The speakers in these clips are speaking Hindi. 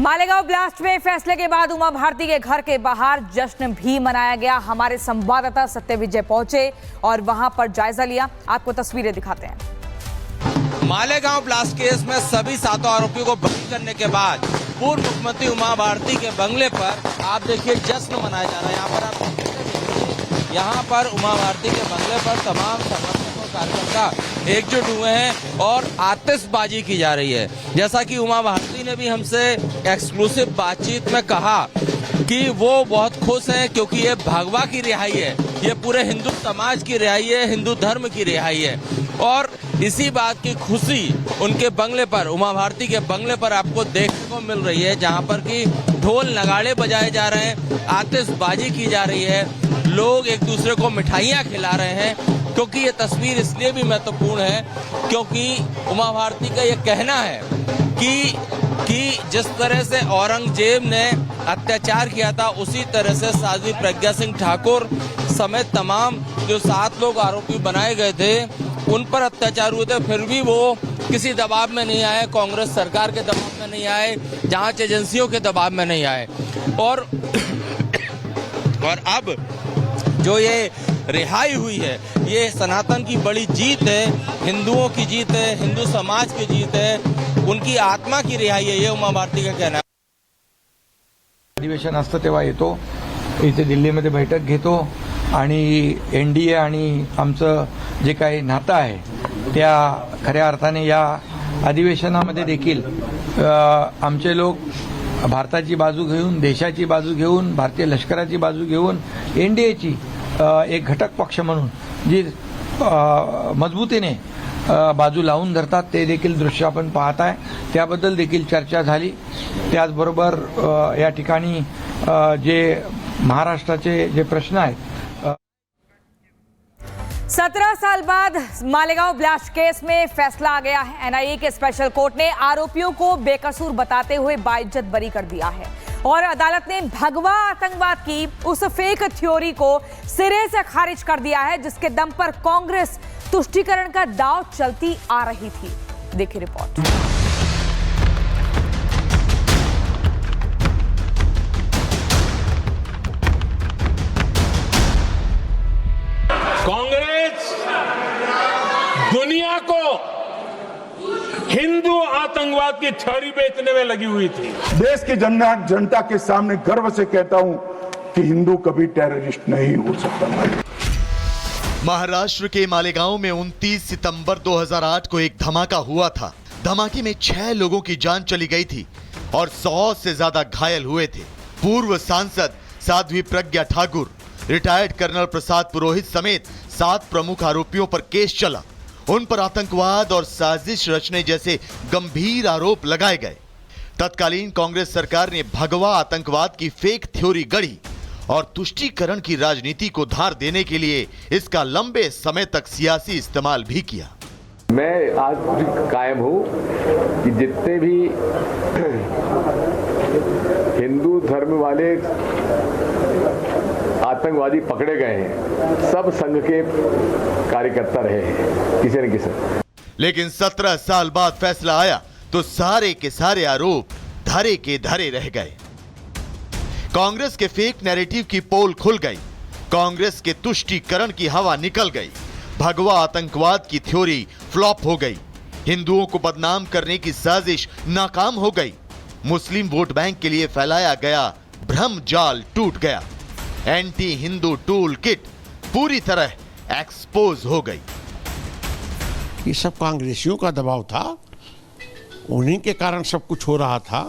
मालेगांव ब्लास्ट में फैसले के बाद उमा भारती के घर के बाहर जश्न भी मनाया गया। हमारे संवाददाता सत्यविजय पहुंचे और वहां पर जायजा लिया। आपको तस्वीरें दिखाते हैं। मालेगांव ब्लास्ट केस में सभी 7 आरोपियों को बरी करने के बाद पूर्व मुख्यमंत्री उमा भारती के बंगले पर आप देखिए जश्न मनाया जा रहा है। यहाँ पर उमा भारती के बंगले पर तमाम समर्थक और कार्यकर्ता एकजुट हुए हैं और आतिशबाजी की जा रही है। जैसा कि उमा भारती ने भी हमसे एक्सक्लूसिव बातचीत में कहा कि वो बहुत खुश हैं क्योंकि ये भगवा की रिहाई है, ये पूरे हिंदू समाज की रिहाई है, हिंदू धर्म की रिहाई है। और इसी बात की खुशी उनके बंगले पर, उमा भारती के बंगले पर आपको देखने को मिल रही है, जहां पर कि ढोल नगाड़े बजाए जा रहे हैं, आतिशबाजी की जा रही है, लोग एक दूसरे को मिठाइयां खिला रहे हैं। क्योंकि ये तस्वीर इसलिए भी महत्वपूर्ण है क्योंकि उमा भारती का ये कहना है कि जिस तरह से औरंगजेब ने अत्याचार किया था उसी तरह से साध्वी प्रज्ञा सिंह ठाकुर समेत तमाम जो 7 लोग आरोपी बनाए गए थे उन पर अत्याचार हुए थे, फिर भी वो किसी दबाव में नहीं आए, कांग्रेस सरकार के दबाव में नहीं आए, जांच एजेंसियों के दबाव में नहीं आए। और अब जो ये रिहाई हुई है ये सनातन की बड़ी जीत है, हिंदुओं की जीत है, हिंदू समाज की जीत है, उनकी आत्मा की रिहाई है, ये उमा भारती का कहना है। अधिवेशन असतं तेव्हा येतो, इथे दिल्लीमध्ये बैठक घेतो आणि एनडीए आणि आमचं जे काही नातं आहे त्या खऱ्या अर्थाने या अधिवेशनामध्ये देखील आमचे लोक भारताची बाजू घेऊन, देशाची बाजू घेऊन, भारतीय लष्कराची बाजू घेऊन एनडीएची एक घटक पक्ष म्हणून जी मजबूतीने बाजू लावून धरतात ते देखील दृश्य आपण पाहत आहे। त्याबद्दल देखील चर्चा झाली। त्याचबरोबर या ठिकाणी जे महाराष्ट्राचे जे प्रश्न आहेत 17 साल बाद मालेगांव ब्लास्ट केस में फैसला आ गया है। एनआईए के स्पेशल कोर्ट ने आरोपियों को बेकसूर बताते हुए बाइज्जत बरी कर दिया है और अदालत ने भगवा आतंकवाद की उस फेक थ्योरी को सिरे से खारिज कर दिया है जिसके दम पर कांग्रेस तुष्टीकरण का दांव चलती आ रही थी। देखिए रिपोर्ट। कांग्रेस दुनिया को हिंदू आतंकवाद की थ्योरी बेचने में लगी हुई थी। देश की जनता के सामने गर्व से कहता हूं कि हिंदू कभी टेररिस्ट नहीं हो सकता। महाराष्ट्र के मालेगांव में 29 सितंबर 2008 को एक धमाका हुआ था। धमाके में 6 लोगों की जान चली गई थी और 100 से ज्यादा घायल हुए थे। पूर्व सांसद साध्वी प्रज्ञा ठाकुर, रिटायर्ड कर्नल प्रसाद पुरोहित समेत 7 प्रमुख आरोपियों पर केस चला। उन पर आतंकवाद और साजिश रचने जैसे गंभीर आरोप लगाए गए। तत्कालीन कांग्रेस सरकार ने भगवा आतंकवाद की फेक थ्योरी गढ़ी और तुष्टीकरण की राजनीति को धार देने के लिए इसका लंबे समय तक सियासी इस्तेमाल भी किया। मैं आज भी कायम हूं कि जितने भी हिंदू धर्म वाले आतंकवादी पकड़े गए हैं सब संघ के कार्यकर्ता रहे हैं किसी न किसी। लेकिन 17 साल बाद फैसला आया तो सारे के सारे आरोप धरे के धरे रह गए। कांग्रेस के फेक नैरेटिव की पोल खुल गई, कांग्रेस के तुष्टीकरण की हवा निकल गई, भगवा आतंकवाद की थ्योरी फ्लॉप हो गई, हिंदुओं को बदनाम करने की साजिश नाकाम हो गई, मुस्लिम वोट बैंक के लिए फैलाया गया भ्रम जाल टूट गया, एंटी हिंदू टूल किट पूरी तरह एक्सपोज हो गई। ये सब कांग्रेसियों का दबाव था, उन्हीं के कारण सब कुछ हो रहा था।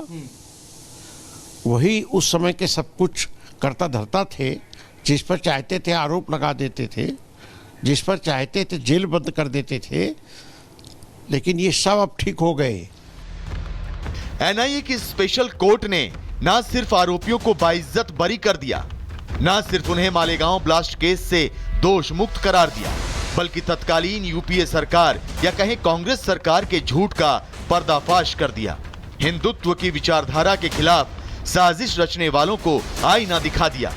वही उस समय के सब कुछ करता धरता थे, जिस पर चाहते थे आरोप लगा देते थे, जिस पर चाहते थे जेल बंद कर देते थे। लेकिन ये सब अब ठीक हो गए। एनआईए की स्पेशल कोर्ट ने न सिर्फ आरोपियों को बाइज्जत बरी कर दिया, न सिर्फ उन्हें मालेगांव ब्लास्ट केस से दोष मुक्त करार दिया, बल्कि तत्कालीन यूपीए सरकार या कहें कांग्रेस सरकार के झूठ का पर्दाफाश कर दिया। हिंदुत्व की विचारधारा के खिलाफ साजिश रचने वालों को आईना दिखा दिया।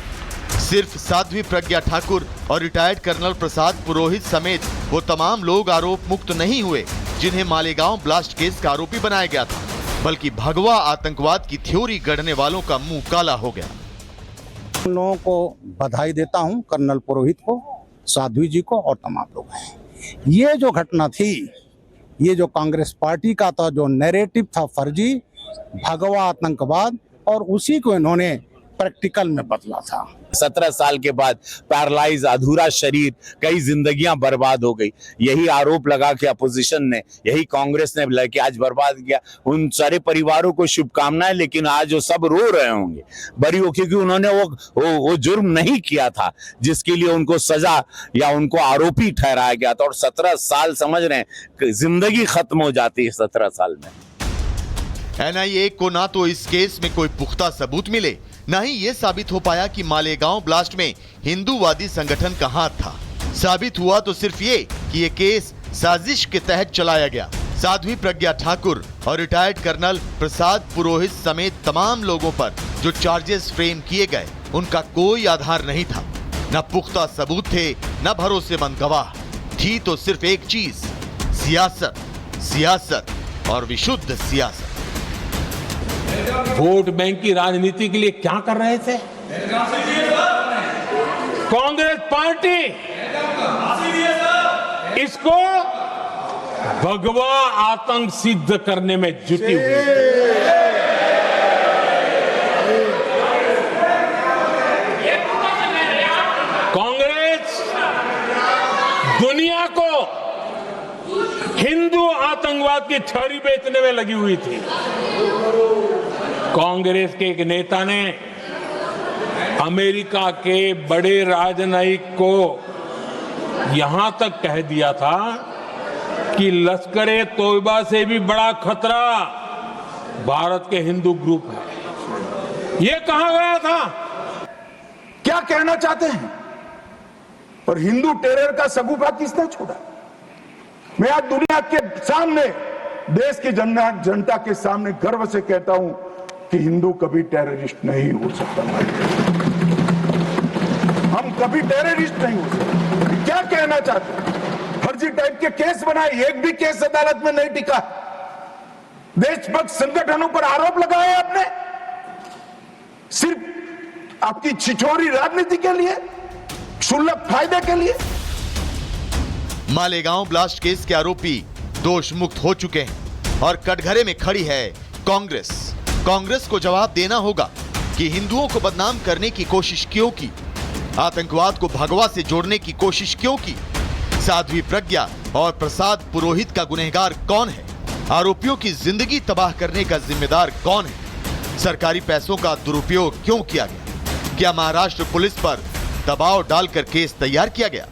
सिर्फ साध्वी प्रज्ञा ठाकुर और रिटायर्ड कर्नल प्रसाद पुरोहित समेत वो तमाम लोग आरोप मुक्त नहीं हुए जिन्हें मालेगांव ब्लास्ट केस का आरोपी बनाया गया था। बल्कि भगवा आतंकवाद की थ्योरी गढ़ने वालों का मुंह काला हो गया। उन लोगों को बधाई देता हूं, कर्नल पुरोहित को, साध्वी जी को और तमाम लोग। ये जो घटना थी, ये जो कांग्रेस पार्टी का था, जो नैरेटिव था फर्जी, भगवा आतंकवाद, और उसी को इन्होंने प्रैक्टिकल में बदला था। 17 साल के बाद पैरालाइज, अधूरा शरीर, कई जिंदगियां बर्बाद हो गई। यही आरोप लगा के अपोजिशन ने, यही कांग्रेस ने लेके आज बर्बाद किया। उन सारे परिवारों को शुभकामनाएं, लेकिन आज वो सब रो रहे होंगे बरी हो, क्योंकि उन्होंने वो जुर्म नहीं किया था जिसके लिए उनको सजा या उनको आरोपी ठहराया गया था। और 17 साल समझ रहे हैं, जिंदगी खत्म हो जाती है 17 साल में। एनआईए को ना तो इस केस में कोई पुख्ता सबूत मिले, न ही ये साबित हो पाया कि मालेगांव ब्लास्ट में हिंदूवादी संगठन का हाथ था। साबित हुआ तो सिर्फ ये कि ये केस साजिश के तहत चलाया गया। साध्वी प्रज्ञा ठाकुर और रिटायर्ड कर्नल प्रसाद पुरोहित समेत तमाम लोगों पर जो चार्जेस फ्रेम किए गए, उनका कोई आधार नहीं था। न पुख्ता सबूत थे, न भरोसेमंद गवाह। थी तो सिर्फ एक चीज, सियासत, सियासत और विशुद्ध सियासत। वोट बैंक की राजनीति के लिए क्या कर रहे थे? कांग्रेस पार्टी इसको भगवा आतंक सिद्ध करने में जुटी हुई है। कांग्रेस दुनिया को हिंदू आतंकवाद की थ्योरी बेचने में लगी हुई थी। कांग्रेस के एक नेता ने अमेरिका के बड़े राजनयिक को यहां तक कह दिया था कि लश्कर-ए तोयबा से भी बड़ा खतरा भारत के हिंदू ग्रुप है। यह कहा गया था। क्या कहना चाहते हैं? और हिंदू टेरर का सगुफा किसने छोड़ा? मैं आज दुनिया के सामने, देश की जनता के सामने गर्व से कहता हूं कि हिंदू कभी टेररिस्ट नहीं हो सकता। हम कभी टेररिस्ट नहीं हो सकते। क्या कहना चाहते हैं? फर्जी टाइप के केस बनाए, एक भी केस अदालत में नहीं टिका। देशभक्त संगठनों पर आरोप लगाए आपने, सिर्फ आपकी छिछोरी राजनीति के लिए, क्षुल्लक फायदे के लिए। मालेगांव ब्लास्ट केस के आरोपी दोष मुक्त हो चुके हैं और कटघरे में खड़ी है कांग्रेस। कांग्रेस को जवाब देना होगा कि हिंदुओं को बदनाम करने की कोशिश क्यों की, आतंकवाद को भगवा से जोड़ने की कोशिश क्यों की, साध्वी प्रज्ञा और प्रसाद पुरोहित का गुनहगार कौन है, आरोपियों की जिंदगी तबाह करने का जिम्मेदार कौन है, सरकारी पैसों का दुरुपयोग क्यों किया गया, क्या महाराष्ट्र पुलिस पर दबाव डालकर केस तैयार किया गया।